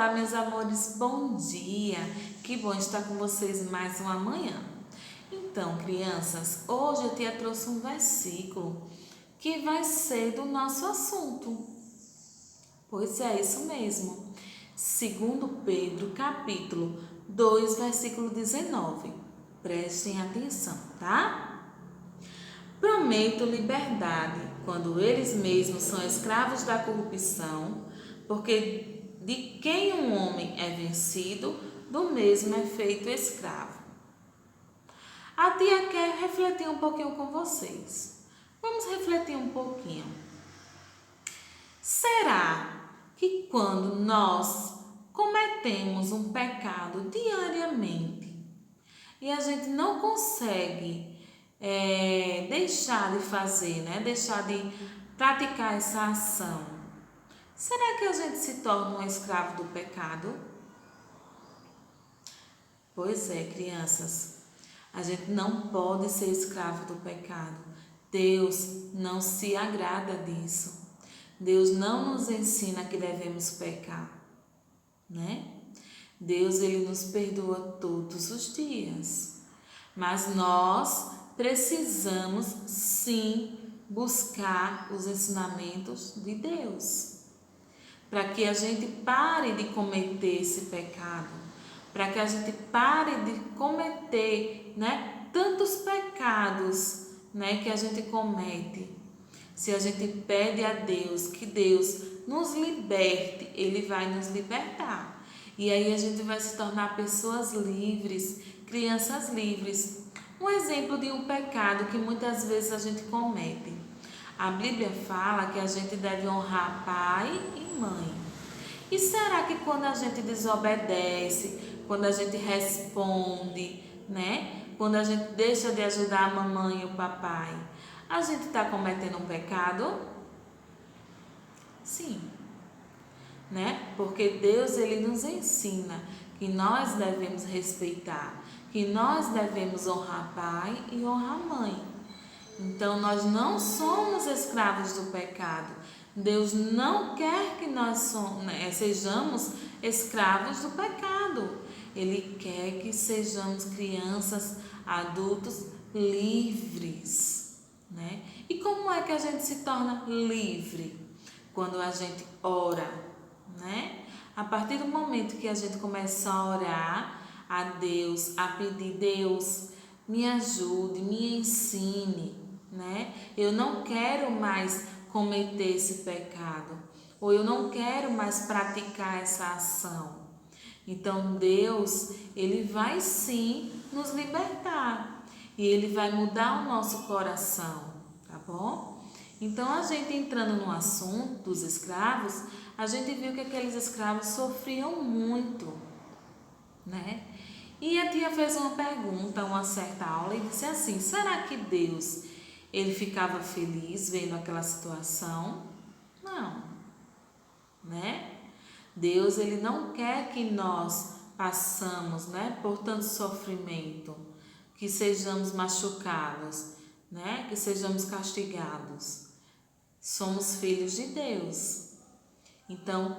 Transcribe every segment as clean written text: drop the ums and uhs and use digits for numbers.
Olá, meus amores, bom dia! Que bom estar com vocês mais uma manhã. Então, crianças, hoje a tia trouxe um versículo que vai ser do nosso assunto. Pois é, isso mesmo. Segundo Pedro, capítulo 2, versículo 19. Prestem atenção, tá? Prometo liberdade quando eles mesmos são escravos da corrupção, porque de quem um homem é vencido, do mesmo é feito escravo. A tia quer refletir um pouquinho com vocês. Vamos refletir um pouquinho. Será que quando nós cometemos um pecado diariamente e a gente não consegue deixar de fazer, deixar de praticar essa ação, será que a gente se torna um escravo do pecado? Pois é, crianças, a gente não pode ser escravo do pecado. Deus não se agrada disso. Deus não nos ensina que devemos pecar, né? Deus, ele nos perdoa todos os dias. Mas nós precisamos sim buscar os ensinamentos de Deus, para que a gente pare de cometer esse pecado, para que a gente pare de cometer, tantos pecados, que a gente comete. Se a gente pede a Deus que Deus nos liberte, Ele vai nos libertar. E aí a gente vai se tornar pessoas livres, crianças livres. Um exemplo de um pecado que muitas vezes a gente comete. A Bíblia fala que a gente deve honrar pai e mãe. E será que quando a gente desobedece, quando a gente responde, quando a gente deixa de ajudar a mamãe e o papai, a gente está cometendo um pecado? Sim, porque Deus, ele nos ensina que nós devemos respeitar, que nós devemos honrar pai e honrar mãe. Então, nós não somos escravos do pecado. Deus não quer que nós sejamos escravos do pecado. Ele quer que sejamos crianças, adultos livres, E como é que a gente se torna livre? Quando a gente ora, A partir do momento que a gente começa a orar a Deus, a pedir, Deus, me ajude, me ensine, Eu não quero mais cometer esse pecado, ou eu não quero mais praticar essa ação. Então Deus, ele vai sim nos libertar e ele vai mudar o nosso coração, tá bom? Então a gente entrando no assunto dos escravos, a gente viu que aqueles escravos sofriam muito, E a tia fez uma pergunta, uma certa aula, e disse assim: será que Deus, ele ficava feliz vendo aquela situação? Não, Deus, ele não quer que nós passamos, por tanto sofrimento, que sejamos machucados, que sejamos castigados. Somos filhos de Deus. Então,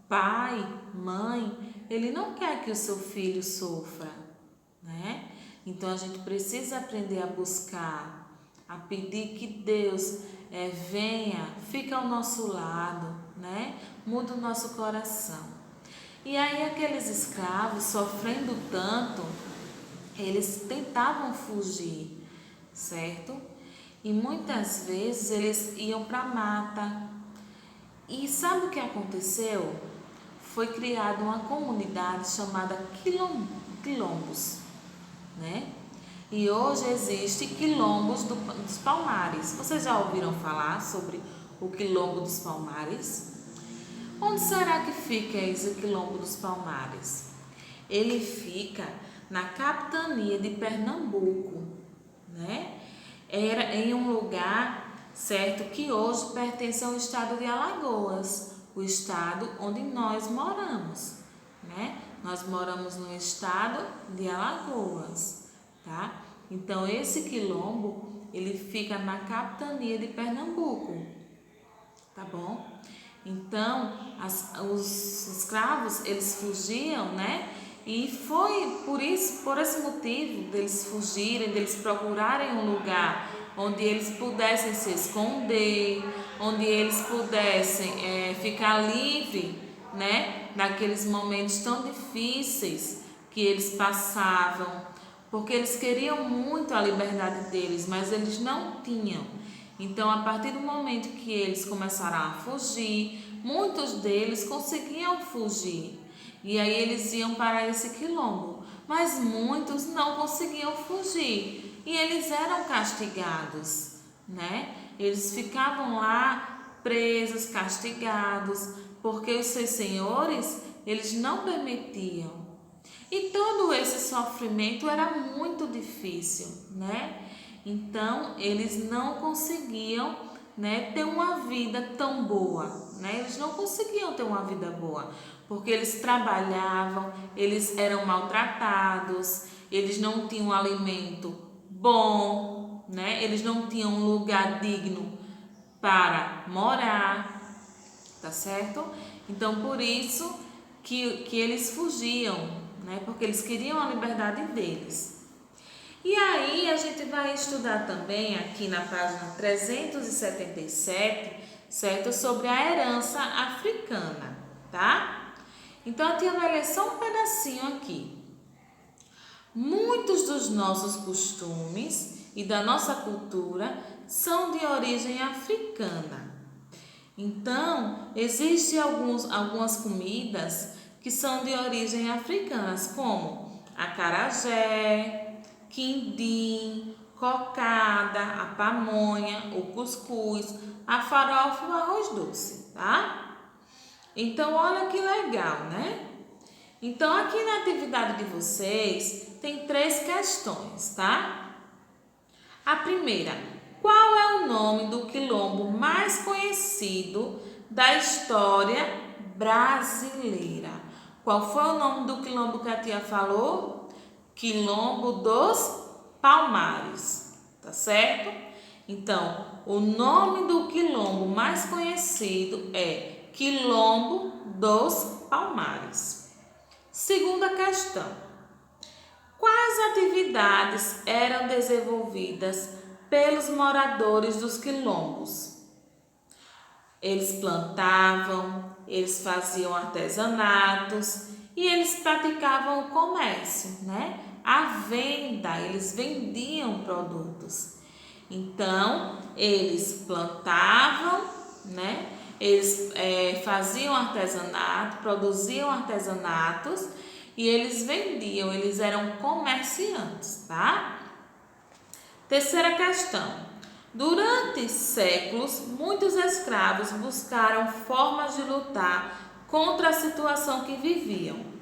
pai, mãe, ele não quer que o seu filho sofra, Então, a gente precisa aprender a buscar, a pedir que Deus venha, fique ao nosso lado, Muda o nosso coração. E aí, aqueles escravos, sofrendo tanto, eles tentavam fugir, certo? E muitas vezes eles iam para a mata. E sabe o que aconteceu? Foi criada uma comunidade chamada quilombos, E hoje existe quilombos dos Palmares. Vocês já ouviram falar sobre o quilombo dos Palmares? Onde será que fica esse quilombo dos Palmares? Ele fica na capitania de Pernambuco, Era em um lugar, certo, que hoje pertence ao estado de Alagoas, o estado onde nós moramos, Nós moramos no estado de Alagoas, tá? Então, esse quilombo, ele fica na capitania de Pernambuco, tá bom? Então, os escravos, eles fugiam, né? E foi por esse motivo deles fugirem, deles procurarem um lugar onde eles pudessem se esconder, onde eles pudessem ficar livre, né? Naqueles momentos tão difíceis que eles passavam, porque eles queriam muito a liberdade deles, mas eles não tinham. Então, a partir do momento que eles começaram a fugir, muitos deles conseguiam fugir. E aí eles iam para esse quilombo, mas muitos não conseguiam fugir e eles eram castigados, né? Eles ficavam lá presos, castigados, porque os seus senhores, eles não permitiam. E todo esse sofrimento era muito difícil, né? Então, eles não conseguiam, né, ter uma vida tão boa, né? Eles não conseguiam ter uma vida boa, porque eles trabalhavam, eles eram maltratados, eles não tinham alimento bom, né? Eles não tinham um lugar digno para morar, tá certo? Então, por isso que eles fugiam, né? Porque eles queriam a liberdade deles. E aí a gente vai estudar também aqui na página 377, certo? Sobre a herança africana, tá? Então a tia vai ler só um pedacinho aqui. Muitos dos nossos costumes e da nossa cultura são de origem africana. Então, existem algumas comidas que são de origem africanas, como acarajé, quindim, cocada, a pamonha, o cuscuz, a farofa e o arroz doce, tá? Então, olha que legal, né? Então, aqui na atividade de vocês, tem 3 questões, tá? A primeira, qual é o nome do quilombo mais conhecido da história brasileira? Qual foi o nome do quilombo que a tia falou? Quilombo dos Palmares, tá certo? Então, o nome do quilombo mais conhecido é Quilombo dos Palmares. Segunda questão. Quais atividades eram desenvolvidas pelos moradores dos quilombos? Eles plantavam, eles faziam artesanatos e eles praticavam o comércio, né? A venda, eles vendiam produtos. Então, eles plantavam, né? Eles faziam artesanato, produziam artesanatos e eles vendiam, eles eram comerciantes, tá? Terceira questão. Durante séculos, muitos escravos buscaram formas de lutar contra a situação que viviam.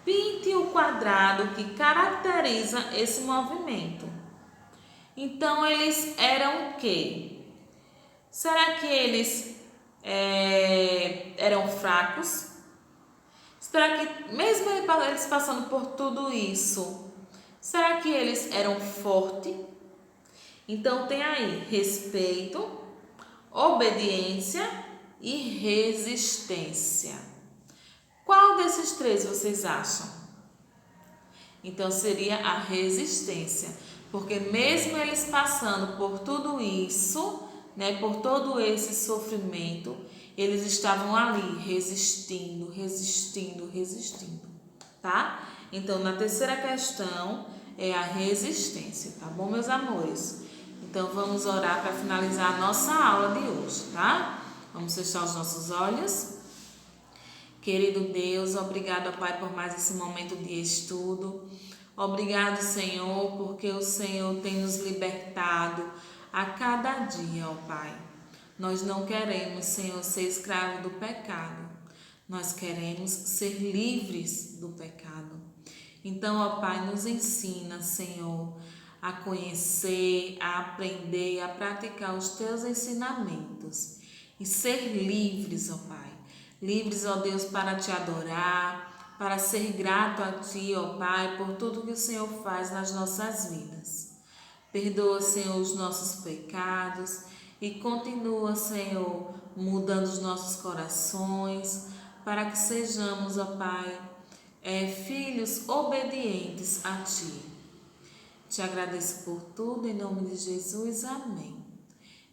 Pinte o quadrado que caracteriza esse movimento. Então, eles eram o quê? Será que eles eram fracos? Será que, mesmo eles passando por tudo isso, será que eles eram fortes? Então, tem aí respeito, obediência e resistência. Qual desses 3 vocês acham? Então, seria a resistência, porque mesmo eles passando por tudo isso, né, por todo esse sofrimento, eles estavam ali resistindo, tá? Então, na terceira questão é a resistência, tá bom, meus amores? Então, vamos orar para finalizar a nossa aula de hoje, tá? Vamos fechar os nossos olhos. Querido Deus, obrigado, Pai, por mais esse momento de estudo. Obrigado, Senhor, porque o Senhor tem nos libertado a cada dia, ó Pai. Nós não queremos, Senhor, ser escravo do pecado. Nós queremos ser livres do pecado. Então, ó Pai, nos ensina, Senhor, a conhecer, a aprender, a praticar os Teus ensinamentos e ser livres, ó Pai. Livres, ó Deus, para Te adorar, para ser grato a Ti, ó Pai, por tudo que o Senhor faz nas nossas vidas. Perdoa, Senhor, os nossos pecados e continua, Senhor, mudando os nossos corações, para que sejamos, ó Pai, filhos obedientes a Ti. Te agradeço por tudo, em nome de Jesus, amém.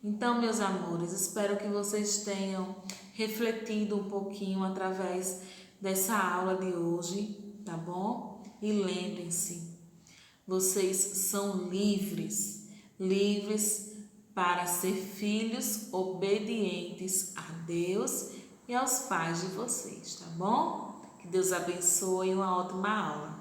Então, meus amores, espero que vocês tenham refletido um pouquinho através dessa aula de hoje, tá bom? E lembrem-se, vocês são livres para ser filhos obedientes a Deus e aos pais de vocês, tá bom? Que Deus abençoe e uma ótima aula.